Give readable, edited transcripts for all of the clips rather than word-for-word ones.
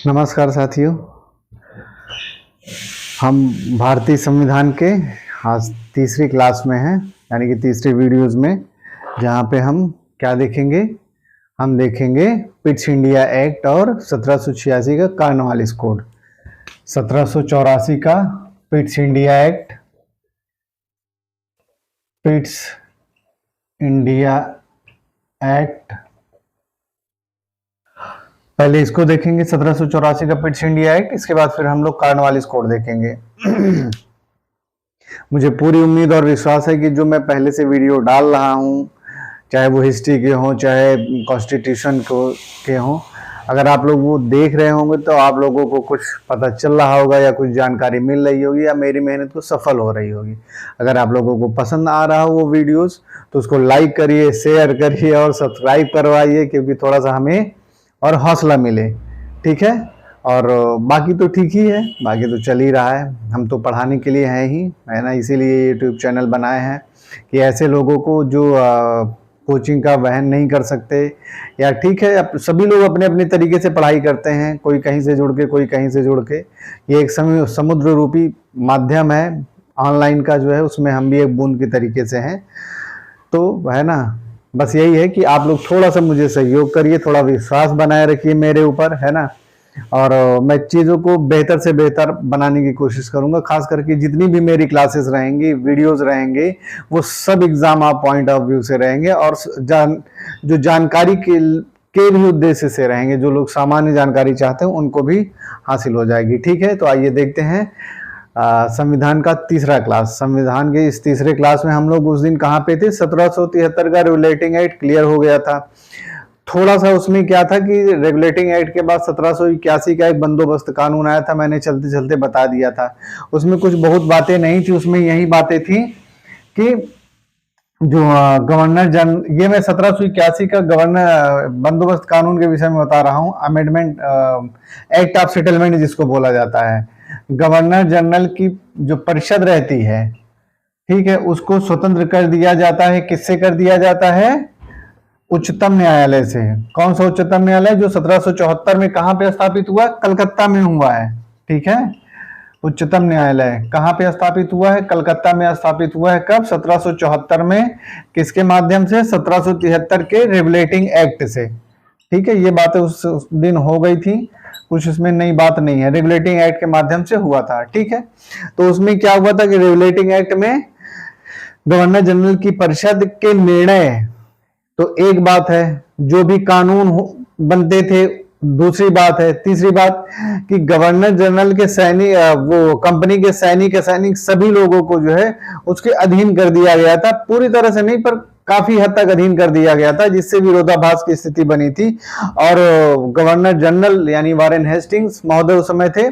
नमस्कार साथियों। हम भारतीय संविधान के आज तीसरी क्लास में हैं, यानी कि तीसरी वीडियोज़ में, जहाँ पे हम क्या देखेंगे। हम देखेंगे पिट्स इंडिया एक्ट और 1786 का कॉर्नवालिस कोड। 1784 का Pitt's India act, Pitt's India act, पहले इसको देखेंगे 1784 का पिट्स इंडिया एक्ट। इसके बाद फिर हम लोग कॉर्नवालिस कोड देखेंगे। मुझे पूरी उम्मीद और विश्वास है कि जो मैं पहले से वीडियो डाल रहा हूँ, चाहे वो हिस्ट्री के हों चाहे कॉन्स्टिट्यूशन के हों, अगर आप लोग वो देख रहे होंगे तो आप लोगों को कुछ पता चल रहा होगा या कुछ जानकारी मिल रही होगी या मेरी मेहनत को सफल हो रही होगी। अगर आप लोगों को पसंद आ रहा हो वो वीडियोस तो उसको लाइक करिए, शेयर करिए और सब्सक्राइब करवाइए, क्योंकि थोड़ा सा हमें और हौसला मिले। ठीक है। और बाकी तो ठीक ही है, बाकी तो चल ही रहा है। हम तो पढ़ाने के लिए हैं ही, है ना, इसीलिए यूट्यूब चैनल बनाए हैं कि ऐसे लोगों को जो कोचिंग का वहन नहीं कर सकते, या ठीक है सभी लोग अपने अपने तरीके से पढ़ाई करते हैं, कोई कहीं से जुड़ के कोई कहीं से जुड़ के। ये एक समुद्र रूपी माध्यम है ऑनलाइन का जो है, उसमें हम भी एक बूंद के तरीके से हैं। तो है ना, बस यही है कि आप लोग थोड़ा सा मुझे सहयोग करिए, थोड़ा विश्वास बनाए रखिए मेरे ऊपर, है ना। और मैं चीज़ों को बेहतर से बेहतर बनाने की कोशिश करूंगा। खास करके जितनी भी मेरी क्लासेस रहेंगी, वीडियोस रहेंगे, वो सब एग्जाम आप पॉइंट ऑफ व्यू से रहेंगे और जो जानकारी के भी उद्देश्य से रहेंगे। जो लोग सामान्य जानकारी चाहते हैं उनको भी हासिल हो जाएगी। ठीक है, तो आइए देखते हैं संविधान का तीसरा क्लास। संविधान के इस तीसरे क्लास में हम लोग उस दिन कहाँ पे थे, 1773 का रेगुलेटिंग एक्ट क्लियर हो गया था। थोड़ा सा उसमें क्या था कि रेगुलेटिंग एक्ट के बाद 1781 का एक बंदोबस्त कानून आया था, मैंने चलते चलते बता दिया था। उसमें कुछ बहुत बातें नहीं थी, उसमें यही बातें थी कि जो गवर्नर जनरल, ये मैं 1781 का गवर्नर बंदोबस्त कानून के विषय में बता रहा हूँ। अमेंडमेंट एक्ट ऑफ सेटलमेंट जिसको बोला जाता है। गवर्नर जनरल की जो परिषद रहती है, ठीक है, उसको स्वतंत्र कर दिया जाता है। किससे कर दिया जाता है? उच्चतम न्यायालय से। कौन सा उच्चतम न्यायालय? जो 1774 में कहां पे स्थापित हुआ? कलकत्ता में हुआ है। ठीक है, उच्चतम न्यायालय कहां पे स्थापित हुआ है? कलकत्ता में स्थापित हुआ है। कब? 1774 में। किसके माध्यम से? 1773 के रेगुलेटिंग एक्ट से। ठीक है, ये बातें उस दिन हो गई थी, कुछ इसमें नई बात नहीं है। रेगुलेटिंग एक्ट के माध्यम से हुआ था। ठीक है, तो उसमें क्या हुआ था कि रेगुलेटिंग एक्ट में गवर्नर जनरल की परिषद के निर्णय, तो एक बात है, जो भी कानून बनते थे। दूसरी बात है, तीसरी बात कि गवर्नर जनरल के सैनिक, वो कंपनी के सैनिक सभी लोगों को जो है उसके अधीन कर दिया गया था। पूरी तरह से नहीं, पर काफी हद तक अधीन कर दिया गया था, जिससे विरोधाभास की स्थिति बनी थी। और गवर्नर जनरल यानी वारेन हेस्टिंग्स महोदय उस समय थे,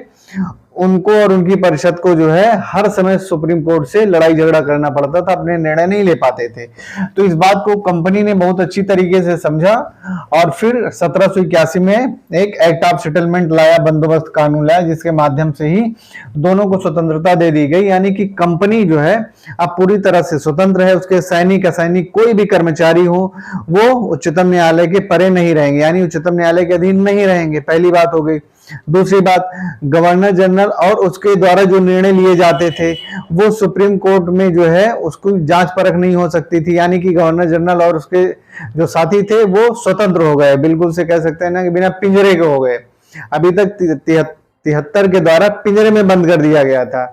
उनको और उनकी परिषद को जो है हर समय सुप्रीम कोर्ट से लड़ाई झगड़ा करना पड़ता था, अपने निर्णय नहीं ले पाते थे। तो इस बात को कंपनी ने बहुत अच्छी तरीके से समझा और फिर 1781 में एक एक्ट ऑफ सेटलमेंट लाया, बंदोबस्त कानून लाया, जिसके माध्यम से ही दोनों को स्वतंत्रता दे दी गई। यानी कि कंपनी जो है अब पूरी तरह से स्वतंत्र है। उसके सैनिक असैनिक कोई भी कर्मचारी हो, वो उच्चतम न्यायालय के परे नहीं रहेंगे, यानी उच्चतम न्यायालय के अधीन नहीं रहेंगे। पहली बात हो गई। दूसरी बात, गवर्नर जनरल और उसके द्वारा जो निर्णय लिए जाते थे वो सुप्रीम कोर्ट में जो है उसको जांच परख नहीं हो सकती थी। यानी कि गवर्नर जनरल और उसके जो साथी थे वो स्वतंत्र हो गए, बिल्कुल से कह सकते हैं ना कि बिना पिंजरे के हो गए। अभी तक 73 के द्वारा पिंजरे में बंद कर दिया गया था।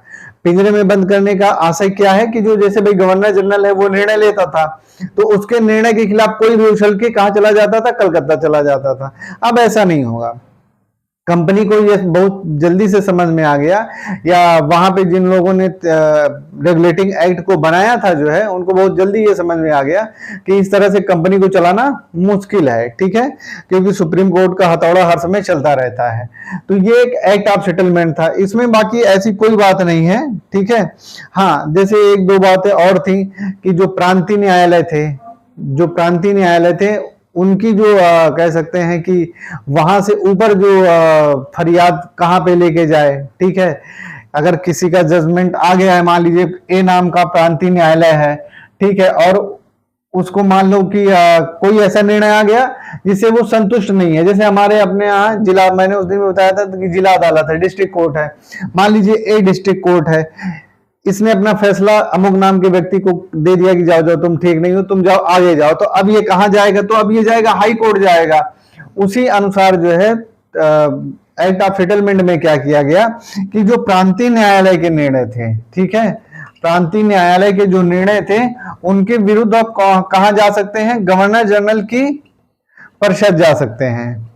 पिंजरे में बंद करने का आशय क्या है कि जो जैसे भाई गवर्नर जनरल है वो निर्णय लेता था, तो उसके निर्णय के खिलाफ कोई भी उछल के कहां चला जाता था? कलकत्ता चला जाता था। अब ऐसा नहीं होगा। कंपनी को ये बहुत जल्दी से समझ में आ गया, या वहां पे जिन लोगों ने रेगुलेटिंग एक्ट को बनाया था जो है, उनको बहुत जल्दी ये समझ में आ गया कि इस तरह से कंपनी को चलाना मुश्किल है। ठीक है, क्योंकि सुप्रीम कोर्ट का हथौड़ा हर समय चलता रहता है। तो ये एक एक्ट ऑफ सेटलमेंट था, इसमें बाकी ऐसी कोई बात नहीं है। ठीक है, हाँ, जैसे एक दो बातें और थी कि जो प्रांतीय न्यायालय थे उनकी जो कह सकते हैं कि वहां से ऊपर जो फरियाद कहाँ पे लेके जाए। ठीक है, अगर किसी का जजमेंट आ गया है, मान लीजिए ए नाम का प्रांतीय न्यायालय है, ठीक है, और उसको मान लो कि कोई ऐसा निर्णय आ गया जिससे वो संतुष्ट नहीं है। जैसे हमारे अपने यहाँ जिला, मैंने उस दिन में बताया था कि जिला अदालत है, डिस्ट्रिक्ट कोर्ट है। मान लीजिए एक डिस्ट्रिक्ट कोर्ट है, इसने अपना फैसला अमुक नाम के व्यक्ति को दे दिया कि जाओ जाओ तुम ठीक नहीं हो, तुम जाओ आगे जाओ। तो अब ये कहाँ जाएगा? तो अब ये जाएगा हाई कोर्ट जाएगा। उसी अनुसार जो है एक्ट ऑफ सेटलमेंट में क्या किया गया कि जो प्रांतीय न्यायालय के निर्णय थे, ठीक है, प्रांतीय न्यायालय के जो निर्णय थे उनके विरुद्ध आप कहां जा सकते हैं? गवर्नर जनरल की परिषद जा सकते हैं,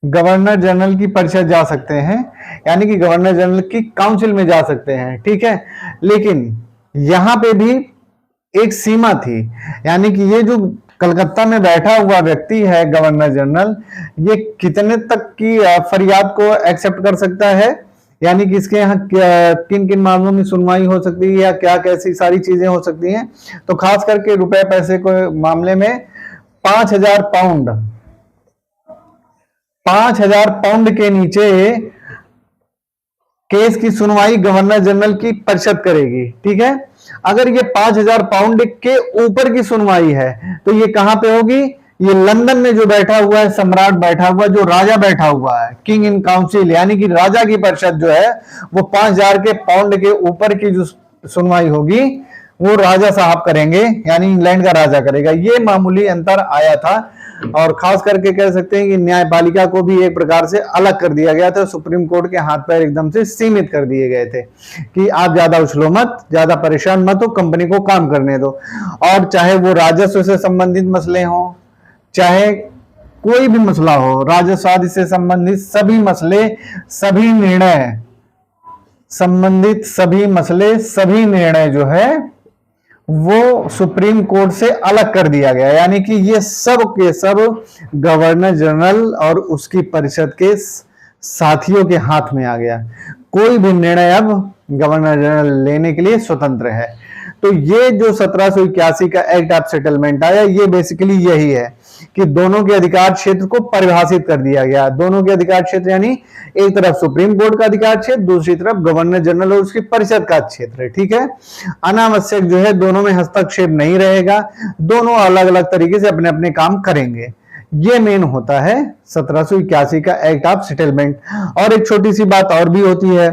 गवर्नर जनरल की परिषद जा सकते हैं, यानी कि गवर्नर जनरल की काउंसिल में जा सकते हैं, ठीक है। लेकिन यहां पे भी एक सीमा थी, यानी कि ये जो कलकत्ता में बैठा हुआ व्यक्ति है गवर्नर जनरल, ये कितने तक की फरियाद को एक्सेप्ट कर सकता है, यानी कि इसके यहाँ किन किन मामलों में सुनवाई हो सकती है या क्या कैसी सारी चीजें हो सकती हैं। तो खास करके रुपए पैसे को मामले में 5,000 पाउंड, 5,000 पाउंड के नीचे केस की सुनवाई गवर्नर जनरल की परिषद करेगी, ठीक है। अगर ये 5,000 पाउंड के ऊपर की सुनवाई है तो ये कहां पे होगी? ये लंदन में जो बैठा हुआ है सम्राट बैठा हुआ, जो राजा बैठा हुआ है, किंग इन काउंसिल, यानी कि राजा की परिषद जो है वो 5,000 के पाउंड के ऊपर की जो सुनवाई होगी वो राजा साहब करेंगे, यानी इंग्लैंड का राजा करेगा। ये मामूली अंतर आया था और खास करके कह सकते हैं कि न्यायपालिका को भी एक प्रकार से अलग कर दिया गया था, सुप्रीम कोर्ट के हाथ पैर एकदम से सीमित कर दिए गए थे कि आप ज्यादा उछलो मत, ज्यादा परेशान मत हो, कंपनी को काम करने दो। और चाहे वो राजस्व से संबंधित मसले हों, चाहे कोई भी मसला हो, राजस्व आदि से संबंधित सभी मसले, सभी निर्णय, संबंधित सभी मसले, सभी निर्णय जो है वो सुप्रीम कोर्ट से अलग कर दिया गया, यानी कि ये सब के सब गवर्नर जनरल और उसकी परिषद के साथियों के हाथ में आ गया। कोई भी निर्णय अब गवर्नर जनरल लेने के लिए स्वतंत्र है। तो ये जो 1781 का एक्ट ऑफ सेटलमेंट आया, ये बेसिकली यही है कि दोनों के अधिकार क्षेत्र को परिभाषित कर दिया गया। दोनों के अधिकार क्षेत्र यानी एक तरफ सुप्रीम कोर्ट का अधिकार क्षेत्र, दूसरी तरफ गवर्नर जनरल और उसकी परिषद का क्षेत्र, ठीक है। अनावश्यक जो है दोनों में हस्तक्षेप नहीं रहेगा, दोनों अलग अलग तरीके से अपने अपने काम करेंगे। ये मेन होता है 1781 का एक्ट ऑफ सेटलमेंट। और एक छोटी सी बात और भी होती है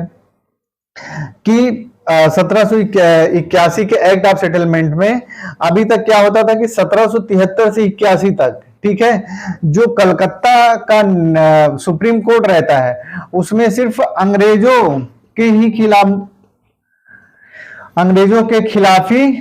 कि 1781 के एक्ट ऑफ सेटलमेंट में अभी तक क्या होता था कि 1773 से 81 तक, ठीक है, जो कलकत्ता का सुप्रीम कोर्ट रहता है उसमें सिर्फ अंग्रेजों के ही खिलाफ, अंग्रेजों के खिलाफ ही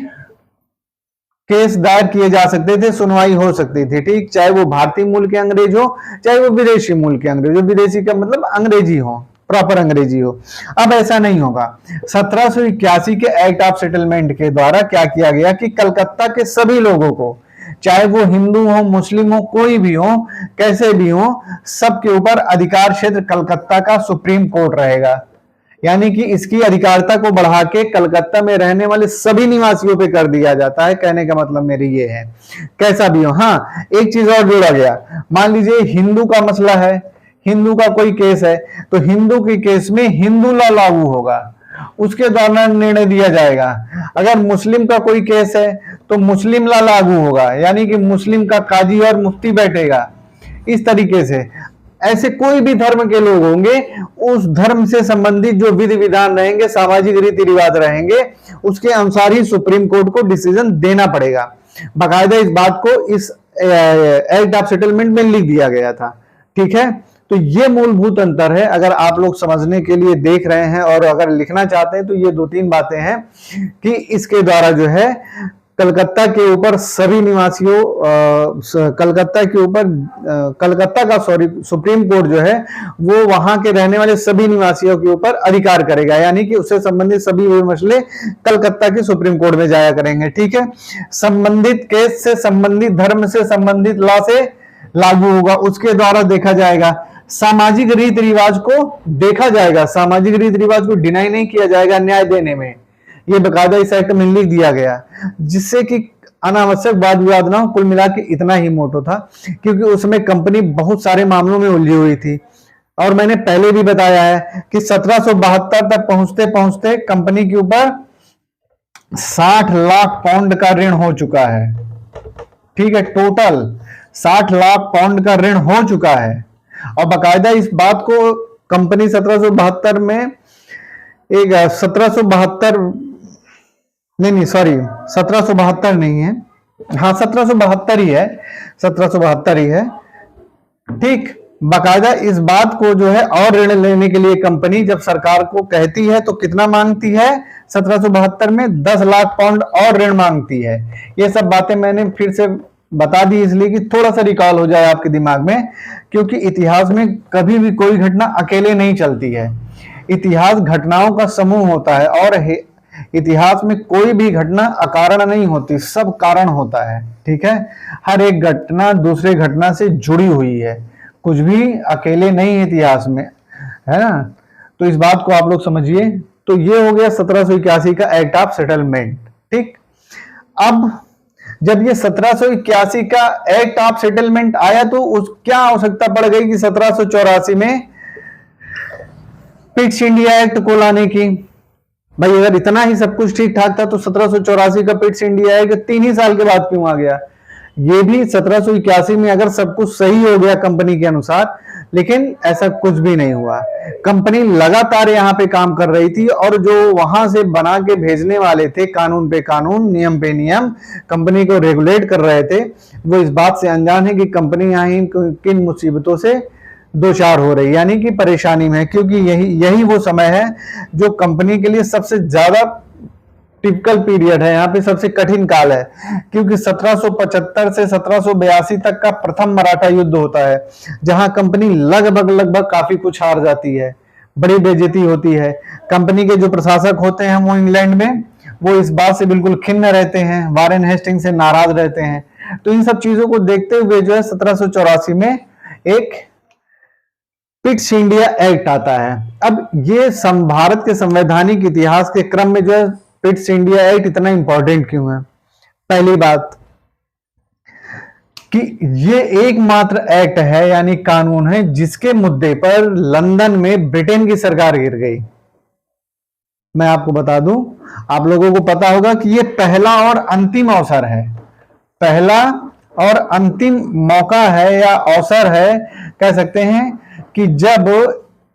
केस दायर किए जा सकते थे, सुनवाई हो सकती थी, ठीक, चाहे वो भारतीय मूल के अंग्रेज हो, चाहे वो विदेशी मूल के अंग्रेज हो। विदेशी का मतलब अंग्रेजी हो, प्रॉपर अंग्रेजी हो। अब ऐसा नहीं होगा। 1781 के एक्ट ऑफ सेटलमेंट के द्वारा क्या किया गया कि कलकत्ता के सभी लोगों को, चाहे वो हिंदू हो, मुस्लिम हो, कोई भी हो, कैसे भी हो, सबके ऊपर अधिकार क्षेत्र कलकत्ता का सुप्रीम कोर्ट रहेगा। यानी कि इसकी अधिकारिता को बढ़ा के कलकत्ता में रहने वाले सभी निवासियों पे कर दिया जाता है। कहने का मतलब मेरी ये है, कैसा भी हो। हाँ, एक चीज और जोड़ा गया, मान लीजिए हिंदू का मसला है, हिंदू का कोई केस है, तो हिंदू के केस में हिंदू लॉ लागू होगा, उसके द्वारा निर्णय दिया जाएगा। अगर मुस्लिम का कोई केस है तो मुस्लिम लॉ लागू होगा, यानी कि मुस्लिम का काजी और मुफ्ती बैठेगा। इस तरीके से ऐसे कोई भी धर्म के लोग होंगे, उस धर्म से संबंधित जो विधि विधान रहेंगे, सामाजिक रीति रिवाज रहेंगे, उसके अनुसार ही सुप्रीम कोर्ट को डिसीजन देना पड़ेगा। बाकायदा इस बात को इस एक्ट ऑफ सेटलमेंट में लिख दिया गया था, ठीक है। तो ये मूलभूत अंतर है, अगर आप लोग समझने के लिए देख रहे हैं और अगर लिखना चाहते हैं तो ये 2-3 बातें हैं कि इसके द्वारा जो है कलकत्ता के ऊपर सभी निवासियों, कलकत्ता का सुप्रीम कोर्ट जो है वो वहां के रहने वाले सभी निवासियों के ऊपर अधिकार करेगा, यानी कि उससे संबंधित सभी मसले कलकत्ता के सुप्रीम कोर्ट में जाया करेंगे, ठीक है। संबंधित केस से संबंधित, धर्म से संबंधित लॉ से लागू होगा, उसके द्वारा देखा जाएगा। सामाजिक रीति रिवाज को देखा जाएगा, सामाजिक रीति रिवाज को डिनाई नहीं किया जाएगा न्याय देने में। ये बकायदा इस एक्ट में लिख दिया गया, जिससे कि अनावश्यक वाद विवाद ना हो। कुल मिला के इतना ही मोटो था, क्योंकि उसमें कंपनी बहुत सारे मामलों में उलझी हुई थी। और मैंने पहले भी बताया है कि 1772 तक पहुंचते पहुंचते कंपनी के ऊपर 60 लाख पाउंड का ऋण हो चुका है। ठीक है, टोटल 60 लाख पाउंड का ऋण हो चुका है। और बाकायदा इस बात को कंपनी 1772 में एक 1772 नहीं सॉरी 1772 नहीं है, हाँ 1772 ही है, 1772 ही है। ठीक, बाकायदा इस बात को जो है और ऋण लेने के लिए कंपनी जब सरकार को कहती है तो कितना मांगती है, 1772 में 10 लाख पाउंड और ऋण मांगती है। ये सब बातें मैंने फिर से बता दी इसलिए कि थोड़ा सा रिकॉल हो जाए आपके दिमाग में, क्योंकि इतिहास में कभी भी कोई घटना अकेले नहीं चलती है। इतिहास घटनाओं का समूह होता है और इतिहास में कोई भी घटना अकारण नहीं होती, सब कारण होता है। ठीक है, हर एक घटना दूसरे घटना से जुड़ी हुई है, कुछ भी अकेले नहीं है इतिहास में, है ना। तो इस बात को आप लोग समझिए। तो ये हो गया 1781 का एक्ट ऑफ सेटलमेंट। ठीक, अब जब ये 1781 का एक्ट ऑफ सेटलमेंट आया तो उस क्या आवश्यकता पड़ गई कि 1784 में पिट्स इंडिया एक्ट को लाने की। भाई अगर इतना ही सब कुछ ठीक ठाक था तो 1784 का पिट्स इंडिया एक्ट 3 ही साल के बाद क्यों आ गया। ये भी 1781 में अगर सब कुछ सही हो गया कंपनी के अनुसार, लेकिन ऐसा कुछ भी नहीं हुआ। कंपनी लगातार यहाँ पे काम कर रही थी और जो वहां से बना के भेजने वाले थे, कानून पे कानून, नियम पे नियम, कंपनी को रेगुलेट कर रहे थे, वो इस बात से अनजान है कि कंपनी यहाँ किन मुसीबतों से दो चार हो रही, यानी कि परेशानी में है। क्योंकि यही वो समय है जो कंपनी के लिए सबसे ज्यादा टिपिकल पीरियड है, यहाँ पे सबसे कठिन काल है। क्योंकि 1775 से 1782 तक का प्रथम मराठा युद्ध होता है, जहां कंपनी लगभग काफी कुछ हार जाती है, बड़ी बेइज्जती होती है। कंपनी के जो प्रशासक होते हैं वो इंग्लैंड में, वो इस बात से बिल्कुल खिन्न रहते हैं, वारेन हेस्टिंग से नाराज रहते हैं। तो इन सब चीजों को देखते हुए जो है 1784 में एक पिट्स इंडिया एक्ट आता है। अब ये भारत के संवैधानिक इतिहास के क्रम में जो है पिट्स इंडिया एक्ट इतना इंपॉर्टेंट क्यों है। पहली बात कि ये एकमात्र एक्ट है, यानी कानून है, जिसके मुद्दे पर लंदन में ब्रिटेन की सरकार गिर गई। मैं आपको बता दूं, आप लोगों को पता होगा कि ये पहला और अंतिम अवसर है, पहला और अंतिम मौका है या अवसर है, कह सकते हैं कि जब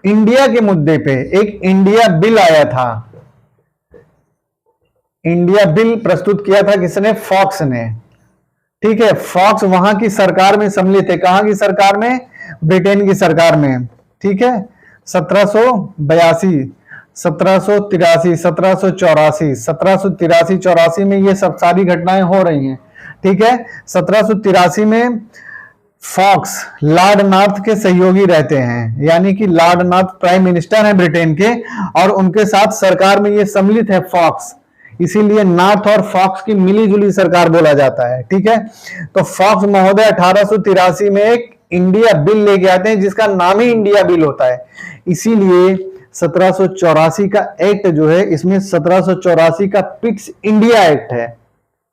इंडिया के मुद्दे पे एक इंडिया बिल आया था। इंडिया बिल प्रस्तुत किया था किसने? फॉक्स ने। ठीक है, फॉक्स वहां की सरकार में सम्मिलित है। कहां की सरकार में? ब्रिटेन की सरकार में। ठीक है, 1782, 1783, 1784, 1783-84 में ये सब सारी घटनाएं हो रही हैं। ठीक है, 1783 में फॉक्स लॉर्ड नॉर्थ के सहयोगी रहते हैं, यानी कि लॉर्ड नॉर्थ प्राइम मिनिस्टर हैं ब्रिटेन के, और उनके साथ सरकार में ये सम्मिलित है फॉक्स, इसीलिए नॉर्थ और फॉक्स की मिलीजुली सरकार बोला जाता है। ठीक है, तो फॉक्स महोदय 1883 में एक इंडिया बिल लेके आते हैं जिसका नाम ही इंडिया बिल होता है। इसीलिए 1784 का एक्ट जो है, इसमें 1784 का पिट्स इंडिया एक्ट है,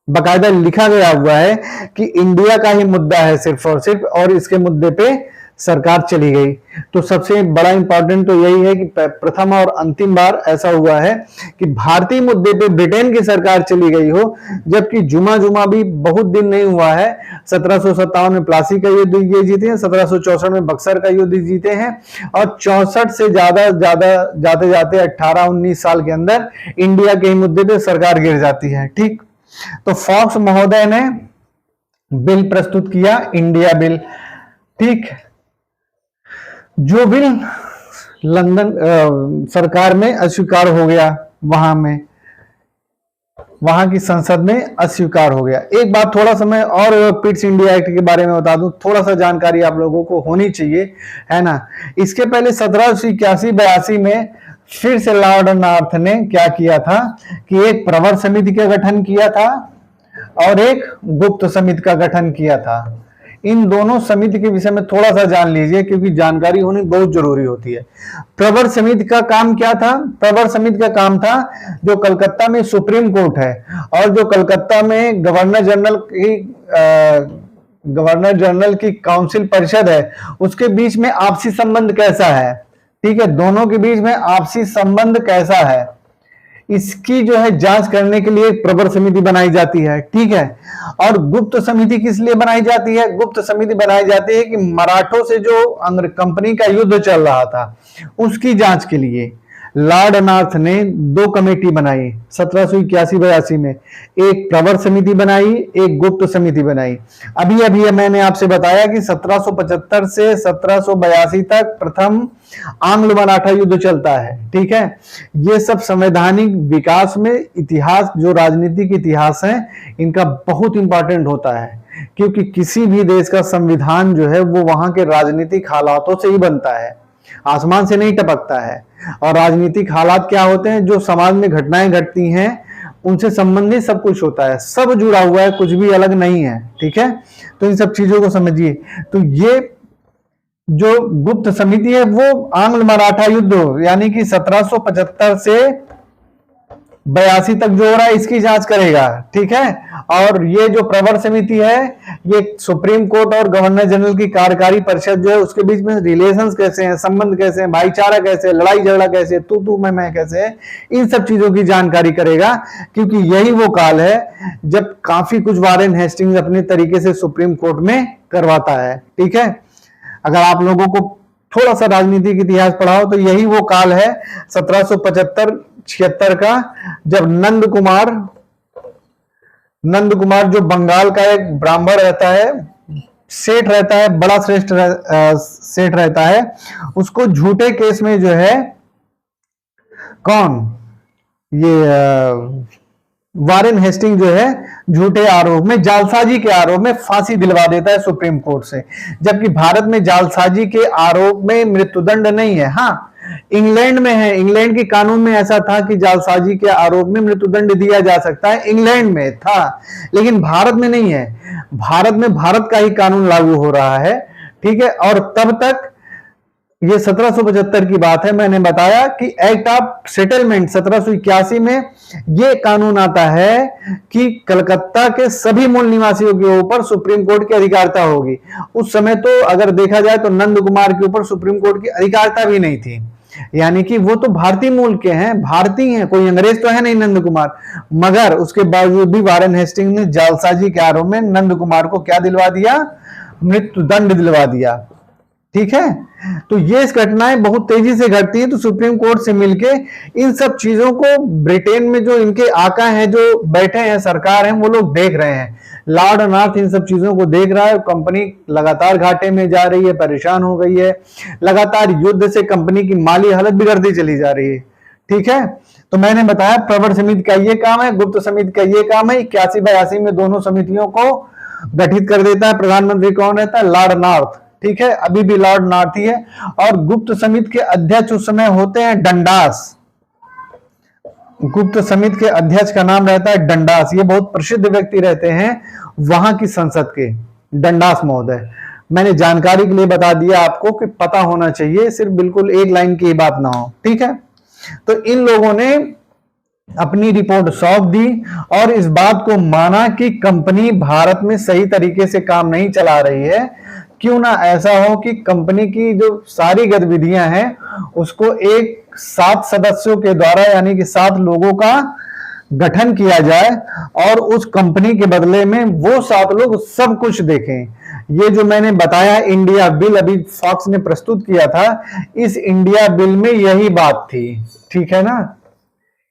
बकायदा लिखा गया हुआ है कि इंडिया का ही मुद्दा है सिर्फ और सिर्फ, और इसके मुद्दे पे सरकार चली गई। तो सबसे बड़ा इंपॉर्टेंट तो यही है कि प्रथम और अंतिम बार ऐसा हुआ है कि भारतीय मुद्दे पे ब्रिटेन की सरकार चली गई हो, जबकि जुमा भी बहुत दिन नहीं हुआ है। 1757 में प्लासी का युद्ध ये जीते हैं, 1764 में बक्सर का युद्ध जीते हैं, और 64 से ज्यादा जाते जाते 18-19 साल के अंदर इंडिया के ही मुद्दे पे सरकार गिर जाती है। ठीक, तो फॉक्स महोदय ने बिल प्रस्तुत किया, इंडिया बिल। ठीक, जो बिल लंदन सरकार में अस्वीकार हो गया, वहां की संसद में अस्वीकार हो गया। एक बात थोड़ा सा मैं और पिट्स इंडिया एक्ट के बारे में बता दूं, थोड़ा सा जानकारी आप लोगों को होनी चाहिए, है ना। इसके पहले 1781-82 में फिर से लॉर्ड नॉर्थ ने क्या किया था कि एक प्रवर समिति का गठन किया था और एक गुप्त समिति का गठन किया था। इन दोनों समिति के विषय में थोड़ा सा जान लीजिए, क्योंकि जानकारी होनी बहुत जरूरी होती है। प्रवर समिति का काम क्या था? प्रवर समिति का काम था, जो कलकत्ता में सुप्रीम कोर्ट है और जो कलकत्ता में गवर्नर जनरल की काउंसिल परिषद है, उसके बीच में आपसी संबंध कैसा है। ठीक है, दोनों के बीच में आपसी संबंध कैसा है, इसकी जो है जांच करने के लिए एक प्रवर समिति बनाई जाती है, ठीक है। और गुप्त समिति किस लिए बनाई जाती है? गुप्त समिति बनाई जाती है कि मराठों से जो कंपनी का युद्ध चल रहा था उसकी जांच के लिए लॉर्ड नॉर्थ ने 2 कमेटी बनाई 1781-82 में। एक प्रवर समिति बनाई, एक गुप्त समिति बनाई। अभी अभी मैंने आपसे बताया कि 1775 से 1782 तक प्रथम आंग्ल मराठा युद्ध चलता है, ठीक है। ये सब संवैधानिक विकास में इतिहास, जो राजनीतिक इतिहास है, इनका बहुत इंपॉर्टेंट होता है, क्योंकि किसी भी देश का संविधान जो है वो वहां के राजनीतिक हालातों से ही बनता है, आसमान से नहीं टपकता है। और राजनीतिक हालात क्या होते हैं? जो समाज में घटनाएं घटती हैं उनसे संबंधित सब कुछ होता है, सब जुड़ा हुआ है, कुछ भी अलग नहीं है, ठीक है। तो इन सब चीजों को समझिए। तो ये जो गुप्त समिति है वो आंग्ल मराठा युद्ध यानी कि 1775 से 82 तक जो हो रहा है इसकी जांच करेगा, ठीक है। और ये जो प्रवर समिति है ये सुप्रीम कोर्ट और गवर्नर जनरल की कार्यकारी परिषद जो है उसके बीच में रिलेशंस कैसे हैं, संबंध कैसे हैं, भाईचारा कैसे है, लड़ाई झगड़ा कैसे है, तू मैं कैसे है, इन सब चीजों की जानकारी करेगा। क्योंकि यही वो काल है जब काफी कुछ वारेन हेस्टिंग्स अपने तरीके से सुप्रीम कोर्ट में करवाता है, ठीक है। अगर आप लोगों को थोड़ा सा राजनीतिक इतिहास पढ़ाओ तो यही वो काल है 1775-76 का, जब नंद कुमार जो बंगाल का एक ब्राह्मण रहता है, सेठ रहता है, बड़ा श्रेष्ठ सेठ रहता है, उसको झूठे केस में जो है कौन ये वारेन हेस्टिंग जो है झूठे आरोप में, जालसाजी के आरोप में फांसी दिलवा देता है सुप्रीम कोर्ट से। जबकि भारत में जालसाजी के आरोप में मृत्युदंड नहीं है। हाँ, इंग्लैंड में है, इंग्लैंड के कानून में ऐसा था कि जालसाजी के आरोप में मृत्युदंड दिया जा सकता है, इंग्लैंड में था, लेकिन भारत में नहीं है। भारत में भारत का ही कानून लागू हो रहा है, ठीक है। और तब तक ये 1775 की बात है, मैंने बताया कि एक्ट ऑफ सेटलमेंट 1781 में ये कानून आता है कि कलकत्ता के सभी मूल निवासियों के ऊपर सुप्रीम कोर्ट की अधिकारिता होगी। उस समय तो अगर देखा जाए तो नंद कुमार के ऊपर सुप्रीम कोर्ट की अधिकारिता भी नहीं थी, यानी कि वो तो भारतीय मूल के हैं, भारतीय हैं, कोई अंग्रेज तो है नहीं नंद कुमार। मगर उसके बावजूद भी वारेन हेस्टिंग ने जालसाजी के आरोप में नंद कुमार को क्या दिलवा दिया? मृत्युदंड दिलवा दिया, ठीक है। तो ये घटनाएं बहुत तेजी से घटती हैं। तो सुप्रीम कोर्ट से मिलके इन सब चीजों को ब्रिटेन में जो इनके आका हैं, जो बैठे हैं, सरकार हैं, वो लोग देख रहे हैं। लॉर्ड नॉर्थ इन सब चीजों को देख रहा है। कंपनी लगातार घाटे में जा रही है, परेशान हो गई है, लगातार युद्ध से कंपनी की माली हालत बिगड़ती चली जा रही है, ठीक है। तो मैंने बताया प्रवर समिति का ये काम है, गुप्त समिति का ये काम है। 81-82 में दोनों समितियों को गठित कर देता है। प्रधानमंत्री कौन रहता है? लॉर्ड नॉर्थ, ठीक है। अभी भी लॉर्ड नॉर्थ ही है। और गुप्त समिति के अध्यक्ष उस समय होते हैं डंडास। गुप्त समिति के अध्यक्ष का नाम रहता है डंडास। ये बहुत प्रसिद्ध व्यक्ति रहते हैं वहां की संसद के, डंडास महोदय। मैंने जानकारी के लिए बता दिया आपको कि पता होना चाहिए, सिर्फ बिल्कुल एक लाइन की बात ना हो, ठीक है। तो इन लोगों ने अपनी रिपोर्ट सौंप दी और इस बात को माना कि कंपनी भारत में सही तरीके से काम नहीं चला रही है। क्यों ना ऐसा हो कि कंपनी की जो सारी गतिविधियां हैं उसको एक 7 सदस्यों के द्वारा यानी कि 7 लोगों का गठन किया जाए और उस कंपनी के बदले में वो 7 लोग सब कुछ देखें। ये जो मैंने बताया इंडिया बिल अभी फॉक्स ने प्रस्तुत किया था, इस इंडिया बिल में यही बात थी, ठीक है ना।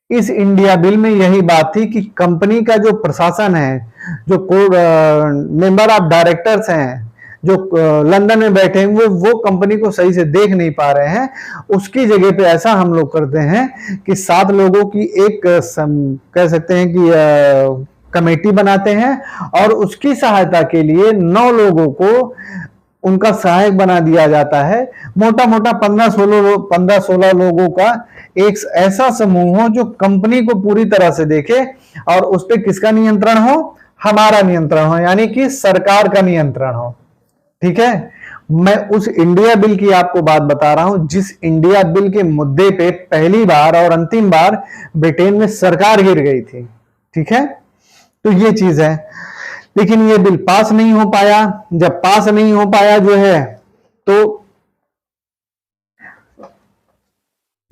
इस इंडिया बिल में यही बात थी कि कंपनी का जो प्रशासन है, जो मेंबर ऑफ डायरेक्टर्स हैं, जो लंदन में बैठे हैं, वो कंपनी को सही से देख नहीं पा रहे हैं। उसकी जगह पे ऐसा हम लोग करते हैं कि 7 लोगों की एक कह सकते हैं कि कमेटी बनाते हैं और उसकी सहायता के लिए 9 लोगों को उनका सहायक बना दिया जाता है। मोटा मोटा 15-16 लोगों का एक ऐसा समूह हो जो कंपनी को पूरी तरह से देखे और उस पर किसका नियंत्रण हो? हमारा नियंत्रण हो, यानी कि सरकार का नियंत्रण हो, ठीक है। मैं उस इंडिया बिल की आपको बात बता रहा हूं जिस इंडिया बिल के मुद्दे पे पहली बार और अंतिम बार ब्रिटेन में सरकार गिर गई थी, ठीक है। तो ये चीज है, लेकिन ये बिल पास नहीं हो पाया। जब पास नहीं हो पाया जो है तो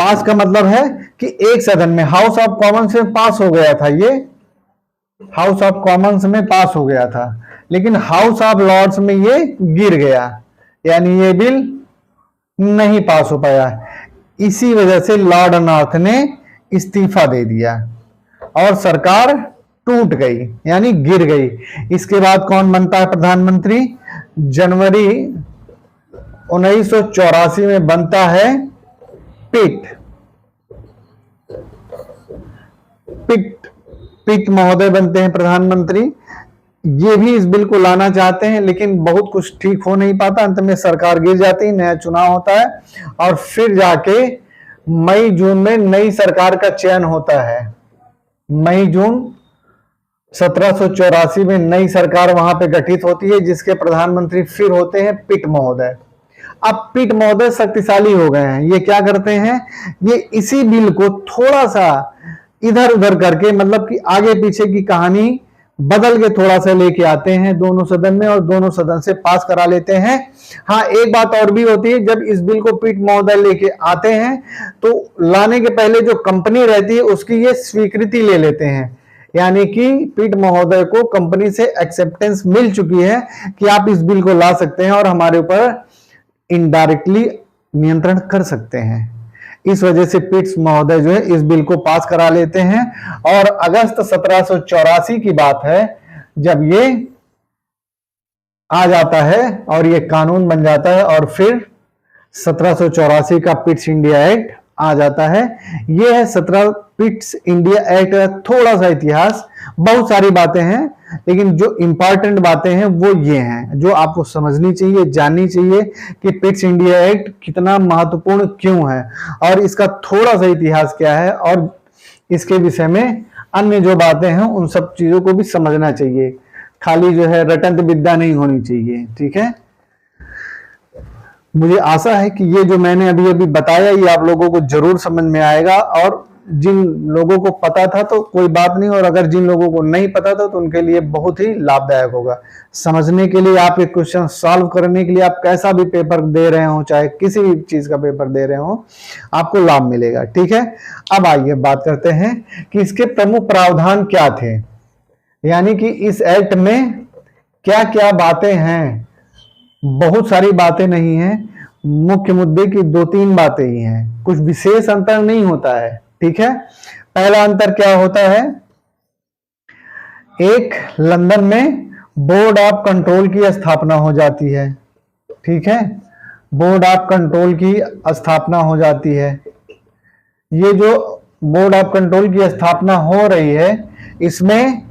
पास का मतलब है कि एक सदन में, हाउस ऑफ कॉमन्स में पास हो गया था, ये हाउस ऑफ कॉमन्स में पास हो गया था, लेकिन हाउस ऑफ लॉर्ड्स में ये गिर गया, यानी ये बिल नहीं पास हो पाया। इसी वजह से लॉर्ड नॉर्थ ने इस्तीफा दे दिया और सरकार टूट गई, यानी गिर गई। इसके बाद कौन बनता है प्रधानमंत्री? जनवरी 1984 में बनता है पिट पिट पिट महोदय बनते हैं प्रधानमंत्री। ये भी इस बिल को लाना चाहते हैं, लेकिन बहुत कुछ ठीक हो नहीं पाता, अंत में सरकार गिर जाती है, नया चुनाव होता है और फिर जाके मई जून में नई सरकार का चयन होता है। मई जून 1784 में नई सरकार वहां पे गठित होती है, जिसके प्रधानमंत्री फिर होते हैं पिट महोदय। अब पिट महोदय शक्तिशाली हो गए हैं। ये क्या करते हैं, ये इसी बिल को थोड़ा सा इधर उधर करके, मतलब कि आगे पीछे की कहानी बदल के थोड़ा सा लेके आते हैं दोनों सदन में और दोनों सदन से पास करा लेते हैं। हाँ, एक बात और भी होती है, जब इस बिल को पिट महोदय लेके आते हैं तो लाने के पहले जो कंपनी रहती है उसकी ये स्वीकृति ले लेते हैं, यानी कि पिट महोदय को कंपनी से एक्सेप्टेंस मिल चुकी है कि आप इस बिल को ला सकते हैं और हमारे ऊपर इनडायरेक्टली नियंत्रण कर सकते हैं। इस वजह से पिट्स महोदय जो है इस बिल को पास करा लेते हैं और अगस्त 1784 की बात है जब ये आ जाता है और ये कानून बन जाता है और फिर 1784 का पिट्स इंडिया एक्ट आ जाता है। ये है 17 पिट्स इंडिया एक्ट का थोड़ा सा इतिहास। बहुत सारी बातें हैं, लेकिन जो इंपॉर्टेंट बातें हैं वो ये हैं जो आपको समझनी चाहिए, जाननी चाहिए कि पिट्स इंडिया एक्ट कितना महत्वपूर्ण क्यों है और इसका थोड़ा सा इतिहास क्या है और इसके विषय में अन्य जो बातें हैं उन सब चीजों को भी समझना चाहिए। खाली जो है रटंत विद्या नहीं होनी चाहिए, ठीक है। मुझे आशा है कि ये जो मैंने अभी अभी बताया ये आप लोगों को जरूर समझ में आएगा, और जिन लोगों को पता था तो कोई बात नहीं, और अगर जिन लोगों को नहीं पता था तो उनके लिए बहुत ही लाभदायक होगा। समझने के लिए, आप एक क्वेश्चन सॉल्व करने के लिए, आप कैसा भी पेपर दे रहे हो, चाहे किसी भी चीज का पेपर दे रहे हो, आपको लाभ मिलेगा, ठीक है। अब आइए बात करते हैं कि इसके प्रमुख प्रावधान क्या थे, यानी कि इस एक्ट में क्या क्या बातें हैं। बहुत सारी बातें नहीं हैं, मुख्य मुद्दे की 2-3 बातें ही हैं, कुछ विशेष अंतर नहीं होता है, ठीक है। पहला अंतर क्या होता है, एक लंदन में बोर्ड ऑफ कंट्रोल की स्थापना हो जाती है, ठीक है। बोर्ड ऑफ कंट्रोल की स्थापना हो जाती है। ये जो बोर्ड ऑफ कंट्रोल की स्थापना हो रही है इसमें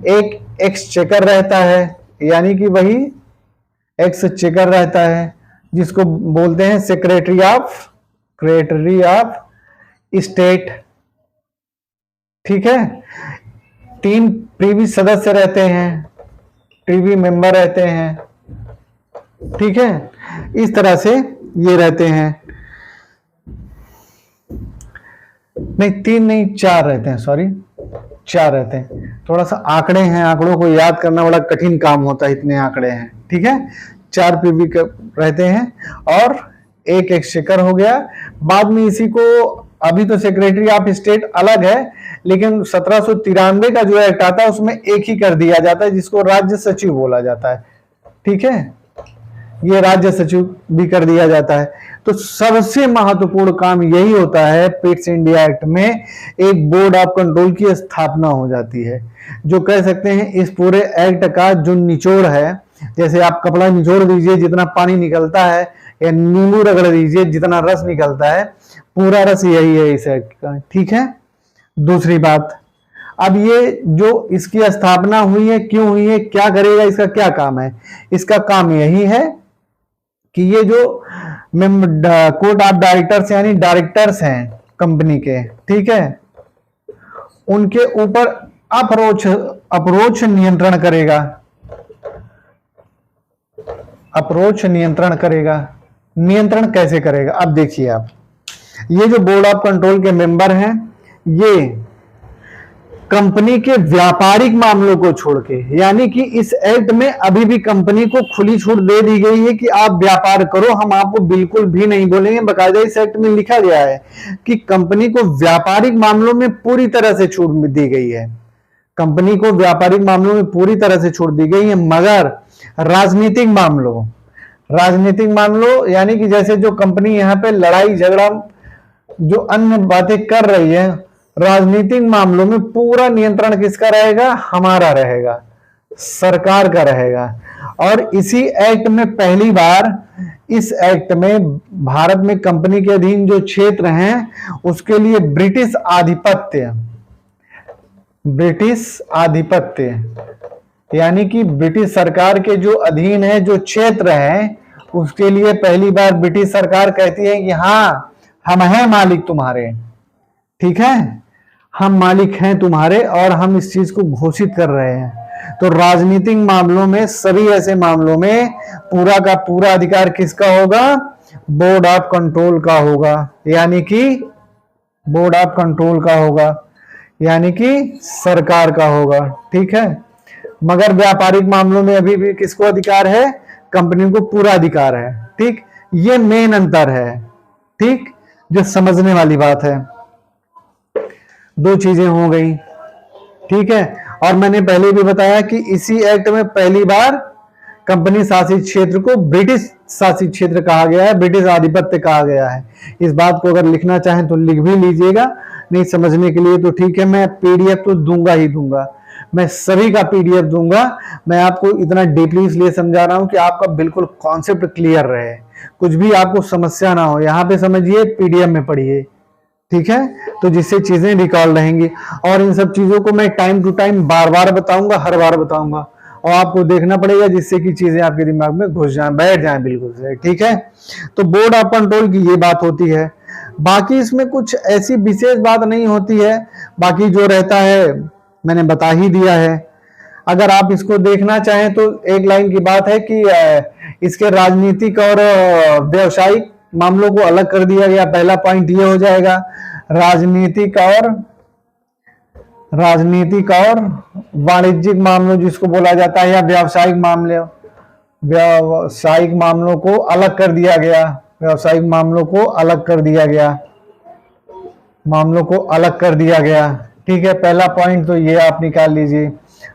एक एक्सचेकर रहता है, यानी कि वही एक्सचेकर रहता है जिसको बोलते हैं सेक्रेटरी ऑफ स्टेट, ठीक है। 3 प्रीवी सदस्य रहते हैं, प्रीवी मेंबर रहते हैं, ठीक है। इस तरह से ये रहते हैं, नहीं 3 नहीं 4 रहते हैं, सॉरी 4 रहते हैं। थोड़ा सा आंकड़े हैं, आंकड़ों को याद करना बड़ा कठिन काम होता है, इतने आंकड़े हैं, ठीक है। 4 प्रीवी रहते हैं और एक एक्सचेकर हो गया। बाद में इसी को, अभी तो सेक्रेटरी ऑफ स्टेट अलग है, लेकिन 1793 का जो एक्ट आता है उसमें एक ही कर दिया जाता है जिसको राज्य सचिव बोला जाता है, ठीक है। ये राज्य सचिव भी कर दिया जाता है। तो सबसे महत्वपूर्ण काम यही होता है, पिट्स इंडिया एक्ट में एक बोर्ड ऑफ कंट्रोल की स्थापना हो जाती है, जो कह सकते हैं इस पूरे एक्ट का जो निचोड़ है। जैसे आप कपड़ा निचोड़ दीजिए जितना पानी निकलता है, या नींबू रगड़ दीजिए जितना रस निकलता है, पूरा रस यही है इस एक्ट का, ठीक है। दूसरी बात, अब ये जो इसकी स्थापना हुई है, क्यों हुई है, क्या करेगा, इसका क्या काम है। इसका काम यही है कि ये जो कोर्ट ऑफ डायरेक्टर्स यानी डायरेक्टर्स हैं कंपनी के, ठीक है, उनके ऊपर अप्रोच नियंत्रण करेगा। अप्रोच नियंत्रण करेगा। नियंत्रण कैसे करेगा, अब देखिए आप, ये जो बोर्ड ऑफ कंट्रोल के मेंबर हैं ये कंपनी के व्यापारिक मामलों को छोड़ के, यानी कि इस एक्ट में अभी भी कंपनी को खुली छूट दे दी गई है कि आप व्यापार करो, हम आपको बिल्कुल भी नहीं बोलेंगे। बाकायदा इस एक्ट में लिखा गया है कि कंपनी को व्यापारिक मामलों में पूरी तरह से छूट दी गई है, कंपनी को व्यापारिक मामलों में पूरी तरह से छूट दी गई है। मगर राजनीतिक मामलों यानी कि जैसे जो कंपनी यहाँ पे लड़ाई झगड़ा जो अन्य बातें कर रही है, राजनीतिक मामलों में पूरा नियंत्रण किसका रहेगा? हमारा रहेगा, सरकार का रहेगा। और इसी एक्ट में पहली बार, इस एक्ट में भारत में कंपनी के अधीन जो क्षेत्र हैं उसके लिए ब्रिटिश आधिपत्य यानी कि ब्रिटिश सरकार के जो अधीन है जो क्षेत्र है उसके लिए पहली बार ब्रिटिश सरकार कहती है कि हाँ, हम हैं मालिक तुम्हारे, ठीक है, हम मालिक हैं तुम्हारे और हम इस चीज को घोषित कर रहे हैं। तो राजनीतिक मामलों में, सभी ऐसे मामलों में पूरा का पूरा अधिकार किसका होगा? बोर्ड ऑफ कंट्रोल का होगा, यानी कि बोर्ड ऑफ कंट्रोल का होगा, यानी कि सरकार का होगा, ठीक है। मगर व्यापारिक मामलों में अभी भी किसको अधिकार है? कंपनी को पूरा अधिकार है, ठीक। ये मेन अंतर है, ठीक, जो समझने वाली बात है। दो चीजें हो गई, ठीक है। और मैंने पहले भी बताया कि इसी एक्ट में पहली बार कंपनी शासित क्षेत्र को ब्रिटिश शासित क्षेत्र कहा गया है, ब्रिटिश आधिपत्य कहा गया है। इस बात को अगर लिखना चाहें तो लिख भी लीजिएगा, नहीं समझने के लिए तो ठीक है, मैं पीडीएफ तो दूंगा ही दूंगा, मैं सभी का पीडीएफ दूंगा। मैं आपको इतना डीपली इसलिए समझा रहा हूं कि आपका बिल्कुल कॉन्सेप्ट क्लियर रहे, कुछ भी आपको समस्या ना हो। यहाँ पे समझिए, पीडीएफ में पढ़िए, ठीक है, तो जिससे चीजें रिकॉल रहेंगी। और इन सब चीजों को मैं टाइम टू टाइम बार बार बताऊंगा, हर बार बताऊंगा, और आपको देखना पड़ेगा जिससे कि चीजें आपके दिमाग में घुस जाएं, बैठ जाएं बिल्कुल से, ठीक है। तो बोर्ड ऑफ कंट्रोल की ये बात होती है। बाकी इसमें कुछ ऐसी विशेष बात नहीं होती है, बाकी जो रहता है मैंने बता ही दिया है। अगर आप इसको देखना चाहें तो एक लाइन की बात है कि इसके राजनीतिक और व्यवसायिक मामलों को अलग कर दिया गया। पहला पॉइंट ये हो जाएगा, राजनीतिक और वाणिज्यिक मामलों जिसको बोला जाता है, या व्यावसायिक मामलों को अलग कर दिया गया, व्यावसायिक मामलों को अलग कर दिया गया, ठीक है। पहला पॉइंट तो ये आप निकाल लीजिए।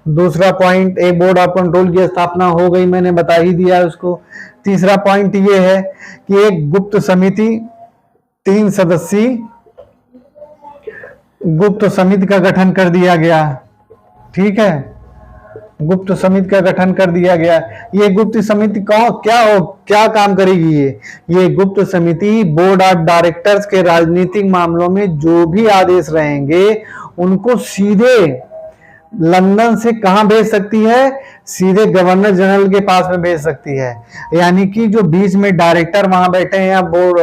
दूसरा पॉइंट, एक बोर्ड ऑफ कंट्रोल की स्थापना हो गई, मैंने बता ही दिया उसको। तीसरा पॉइंट ये है कि एक गुप्त समिति, 3 सदस्यीय गुप्त समिति का गठन कर दिया गया, ठीक है, गुप्त समिति का गठन कर दिया गया। ये गुप्त समिति क्या काम करेगी? ये गुप्त समिति बोर्ड ऑफ डायरेक्टर्स के राजनीतिक मामलों में जो भी आदेश रहेंगे उनको सीधे लंदन से कहां भेज सकती है? सीधे गवर्नर जनरल के पास में भेज सकती है। यानी कि जो बीच में डायरेक्टर वहां बैठे हैं या बोर्ड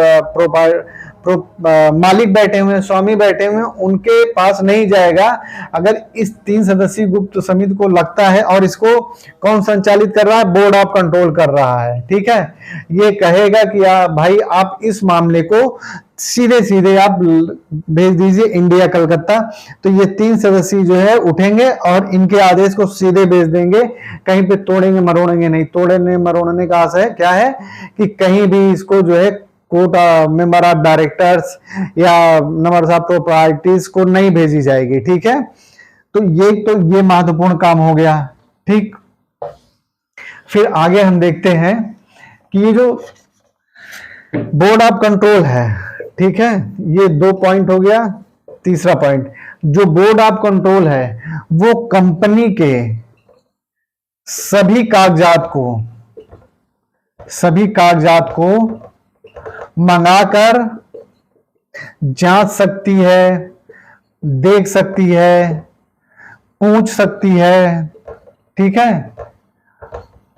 मालिक बैठे हुए हैं, स्वामी बैठे हुए हैं, उनके पास नहीं जाएगा। अगर इस 3 सदस्यीय गुप्त समिति को लगता है, और इसको कौन संचालित कर रहा है? बोर्ड ऑफ कंट्रोल कर रहा है, ठीक है। ये कहेगा कि भाई आप इस मामले को सीधे आप भेज दीजिए इंडिया कलकत्ता। तो ये 3 सदस्य जो है उठेंगे और इनके आदेश को सीधे भेज देंगे, कहीं पे तोड़ेंगे मरोड़ेंगे नहीं। तोड़ने मरोड़ने का आशय क्या है कि कहीं भी इसको जो है कोर्ट मेंबर ऑफ डायरेक्टर्स या नंबर्स ऑफ प्रॉपर्टीज को नहीं भेजी जाएगी, ठीक है। तो ये महत्वपूर्ण काम हो गया, ठीक। फिर आगे हम देखते हैं कि ये जो बोर्ड ऑफ कंट्रोल है, ठीक है, ये 2 पॉइंट हो गया। तीसरा पॉइंट, जो बोर्ड ऑफ कंट्रोल है वो कंपनी के सभी कागजात को मंगाकर जांच सकती है, देख सकती है, पूछ सकती है, ठीक है,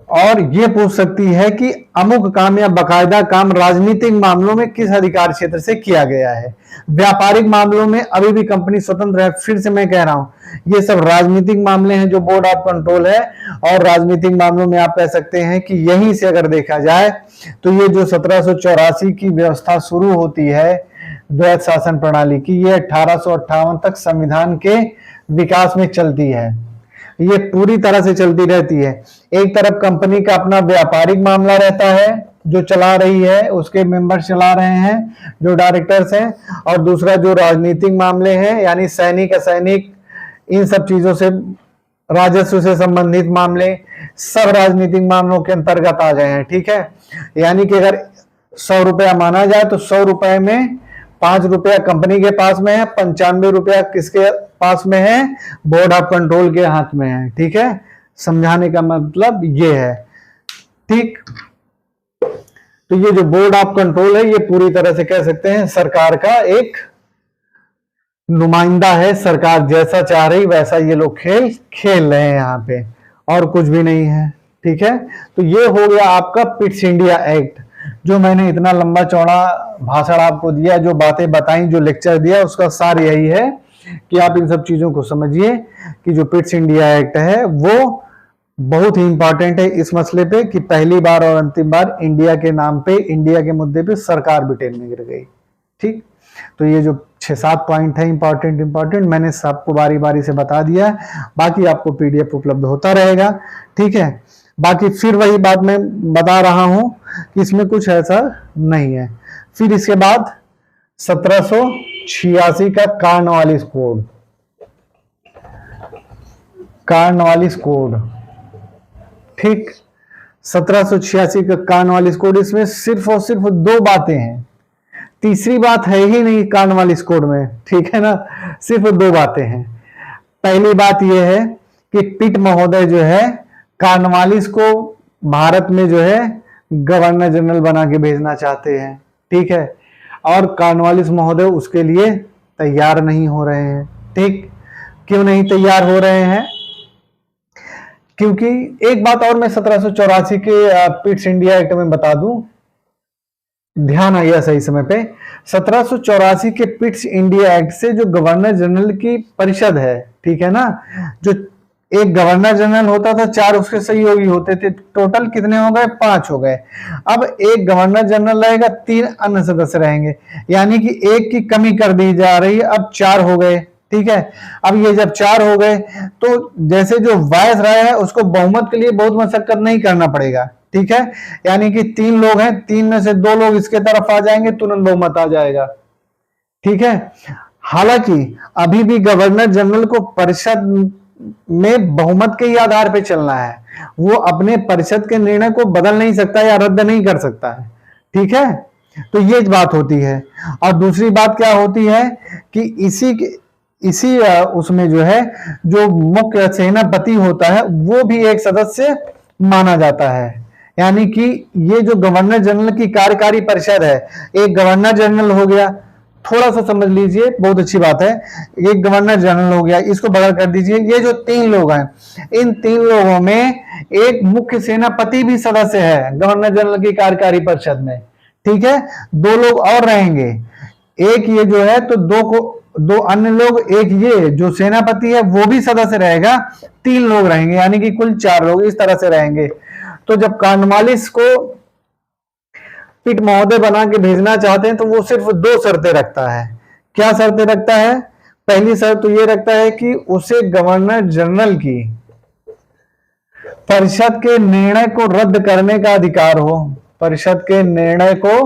और ये पूछ सकती है कि अमुक काम या बकायदा काम राजनीतिक मामलों में किस अधिकार क्षेत्र से किया गया है। व्यापारिक मामलों में अभी भी कंपनी स्वतंत्र है। फिर से मैं कह रहा हूं, ये सब राजनीतिक मामले हैं जो बोर्ड ऑफ कंट्रोल है। और राजनीतिक मामलों में आप कह सकते हैं कि यहीं से अगर देखा जाए तो ये जो 1784 की व्यवस्था शुरू होती है द्वैत शासन प्रणाली की, ये 1858 तक संविधान के विकास में चलती है। ये पूरी तरह से चलती रहती है। एक तरफ कंपनी का अपना व्यापारिक मामला रहता है जो चला रही है, उसके मेंबर चला रहे हैं जो डायरेक्टर्स हैं, और दूसरा जो राजनीतिक मामले हैं यानी सैनिक असैनिक इन सब चीजों से, राजस्व से संबंधित मामले सब राजनीतिक मामलों के अंतर्गत आ गए हैं। ठीक है, यानी कि अगर 100 रुपया माना जाए तो 100 रुपए में 5 रुपया कंपनी के पास में है, 95 रुपया किसके पास में है, बोर्ड ऑफ कंट्रोल के हाथ में है। ठीक है, समझाने का मतलब ये है। ठीक, तो ये जो बोर्ड ऑफ कंट्रोल है ये पूरी तरह से कह सकते हैं सरकार का एक नुमाइंदा है। सरकार जैसा चाह रही वैसा ये लोग खेल खेल रहे हैं यहाँ पे, और कुछ भी नहीं है। ठीक है, तो ये हो गया आपका पिट्स इंडिया एक्ट। जो मैंने इतना लंबा चौड़ा भाषण आपको दिया, जो बातें बताई, जो लेक्चर दिया, उसका सार यही है कि आप इन सब चीजों को समझिए कि जो पिट्स इंडिया एक्ट है वो बहुत ही इंपॉर्टेंट है इस मसले पे कि पहली बार और अंतिम बार इंडिया के नाम पे, इंडिया के मुद्दे पे सरकार ब्रिटेन में गिर गई। ठीक, तो ये जो 6-7 पॉइंट है इंपॉर्टेंट मैंने सबको बारी बारी से बता दिया। बाकी आपको पीडीएफ उपलब्ध होता रहेगा। ठीक है, बाकी फिर वही बात मैं बता रहा हूं कि इसमें कुछ ऐसा नहीं है। फिर इसके बाद 1786 का कॉर्नवालिस कोड, कॉर्नवालिस कोड। ठीक, 1786 का कॉर्नवालिस कोड, इसमें सिर्फ और सिर्फ 2 बातें हैं, तीसरी बात है ही नहीं कॉर्नवालिस कोड में। ठीक है ना, सिर्फ 2 बातें हैं। पहली बात यह है कि पिट महोदय जो है कॉर्नवालिस को भारत में जो है गवर्नर जनरल बना के भेजना चाहते हैं। ठीक है, और कॉर्नवालिस महोदय उसके लिए तैयार नहीं हो रहे हैं। ठीक, क्यों नहीं तैयार हो रहे हैं? क्योंकि एक बात और मैं 1784 के पिट्स इंडिया एक्ट में बता दूं, ध्यान आइए सही समय पे। 1784 के पिट्स इंडिया एक्ट से जो गवर्नर जनरल की परिषद है, ठीक है ना, जो एक गवर्नर जनरल होता था, 4 उसके सहयोगी होते थे, टोटल कितने हो गए? 5 हो गए। अब एक गवर्नर जनरल रहेगा, 3 अन्य सदस्य रहेंगे, यानी कि एक की कमी कर दी जा रही है, अब 4 हो गए। ठीक है, अब ये जब 4 हो गए तो जैसे जो वायस राय है उसको बहुमत के लिए बहुत मशक्कत नहीं करना पड़ेगा। ठीक है, यानी कि 3 लोग हैं, 3 में से 2 लोग इसके तरफ आ जाएंगे, तुरंत बहुमत आ जाएगा। ठीक है, हालांकि अभी भी गवर्नर जनरल को परिषद में बहुमत के ही आधार पर चलना है, वो अपने परिषद के निर्णय को बदल नहीं सकता या रद्द नहीं कर सकता है। ठीक है, तो ये बात होती है। और दूसरी बात क्या होती है कि इसी उसमें जो है जो मुख्य सेनापति होता है वो भी एक सदस्य माना जाता है। यानी कि ये जो गवर्नर जनरल की कार्यकारी परिषद है, एक गवर्नर जनरल हो गया, थोड़ा सा समझ लीजिए, बहुत अच्छी बात है, एक गवर्नर जनरल हो गया, इसको बगल कर दीजिए। ये जो 3 लोग हैं, इन 3 लोगों में एक मुख्य सेनापति भी सदस्य है गवर्नर जनरल की कार्यकारी परिषद में। ठीक है, 2 लोग और रहेंगे, एक ये जो है तो 2 अन्य लोग, एक ये जो सेनापति है वो भी सदस्य रहेगा, 3 लोग रहेंगे, यानी कि कुल 4 लोग इस तरह से रहेंगे। तो जब कॉर्नवालिस को पिट महोदय बना के भेजना चाहते हैं तो वो सिर्फ 2 शर्तें रखता है। क्या शर्तें रखता है? पहली शर्त तो ये रखता है कि उसे गवर्नर जनरल की परिषद के निर्णय को रद्द करने का अधिकार हो, परिषद के निर्णय को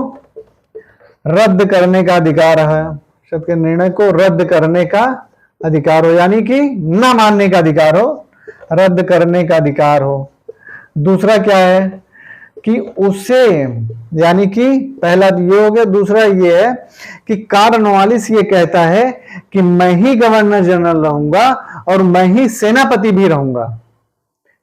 रद्द करने का अधिकार है, परिषद के निर्णय को रद्द करने का अधिकार हो, यानी कि न मानने का अधिकार हो, रद्द करने का अधिकार हो। दूसरा क्या है कि उसे, यानी कि पहला ये हो गया, दूसरा ये है कि कॉर्नवालिस ये कहता है कि मैं ही गवर्नर जनरल रहूंगा और मैं ही सेनापति भी रहूंगा।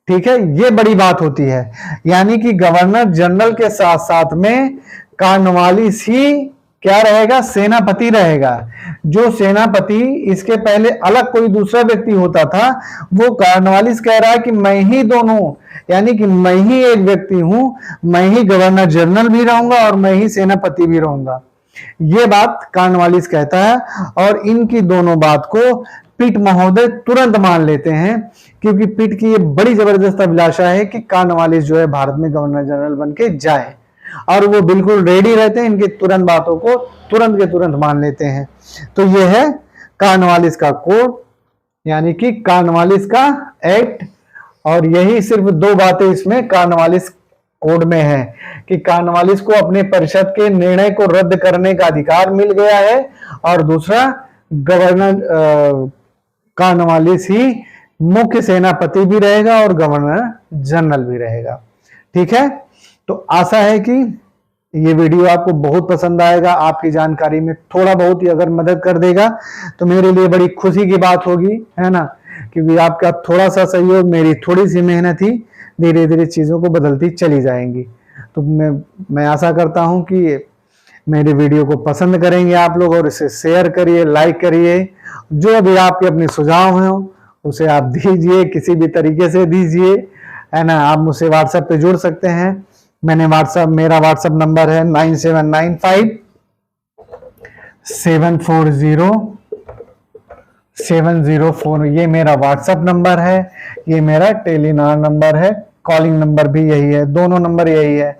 ठीक है, ये बड़ी बात होती है, यानी कि गवर्नर जनरल के साथ साथ में कॉर्नवालिस ही क्या रहेगा? सेनापति रहेगा। जो सेनापति इसके पहले अलग कोई दूसरा व्यक्ति होता था, वो कॉर्नवालिस कह रहा है कि मैं ही दोनों, यानी कि मैं ही एक व्यक्ति हूं, मैं ही गवर्नर जनरल भी रहूंगा और मैं ही सेनापति भी रहूंगा। ये बात कॉर्नवालिस कहता है, और इनकी दोनों बात को पिट महोदय तुरंत मान लेते हैं, क्योंकि पिट की ये बड़ी जबरदस्त अभिलाषा है कि कॉर्नवालिस जो है भारत में गवर्नर जनरल बन के जाए, और वो बिल्कुल रेडी रहते हैं, इनकी तुरंत बातों को तुरंत के तुरंत मान लेते हैं। तो ये है कॉर्नवालिस का कोड, यानी कि कॉर्नवालिस का एक्ट। और यही सिर्फ दो बातें इसमें कॉर्नवालिस कोड में है कि कॉर्नवालिस को अपने परिषद के निर्णय को रद्द करने का अधिकार मिल गया है, और दूसरा गवर्नर कॉर्नवालिस ही मुख्य सेनापति भी रहेगा और गवर्नर जनरल भी रहेगा। ठीक है, तो आशा है कि ये वीडियो आपको बहुत पसंद आएगा, आपकी जानकारी में थोड़ा बहुत ही अगर मदद कर देगा तो मेरे लिए बड़ी खुशी की बात होगी, है ना, क्योंकि आपका थोड़ा सा सहयोग, मेरी थोड़ी सी मेहनत ही धीरे धीरे चीजों को बदलती चली जाएंगी। तो मैं आशा करता हूं कि मेरे वीडियो को पसंद करेंगे आप लोग, और इसे शेयर करिए, लाइक करिए। जो भी आपके अपने सुझाव हैं उसे आप दीजिए, किसी भी तरीके से दीजिए, है ना। आप मुझसे व्हाट्सएप पे जुड़ सकते हैं। मेरा व्हाट्सएप नंबर है 9795740704। ये मेरा व्हाट्सएप नंबर है, ये मेरा टेलीनार नंबर है, कॉलिंग नंबर भी यही है, दोनों नंबर यही है।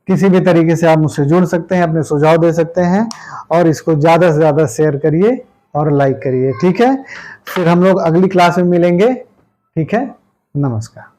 किसी भी तरीके से आप मुझसे जुड़ सकते हैं, अपने सुझाव दे सकते हैं, और इसको ज्यादा से ज्यादा शेयर करिए और लाइक करिए। ठीक है, फिर हम लोग अगली क्लास में मिलेंगे। ठीक है, नमस्कार।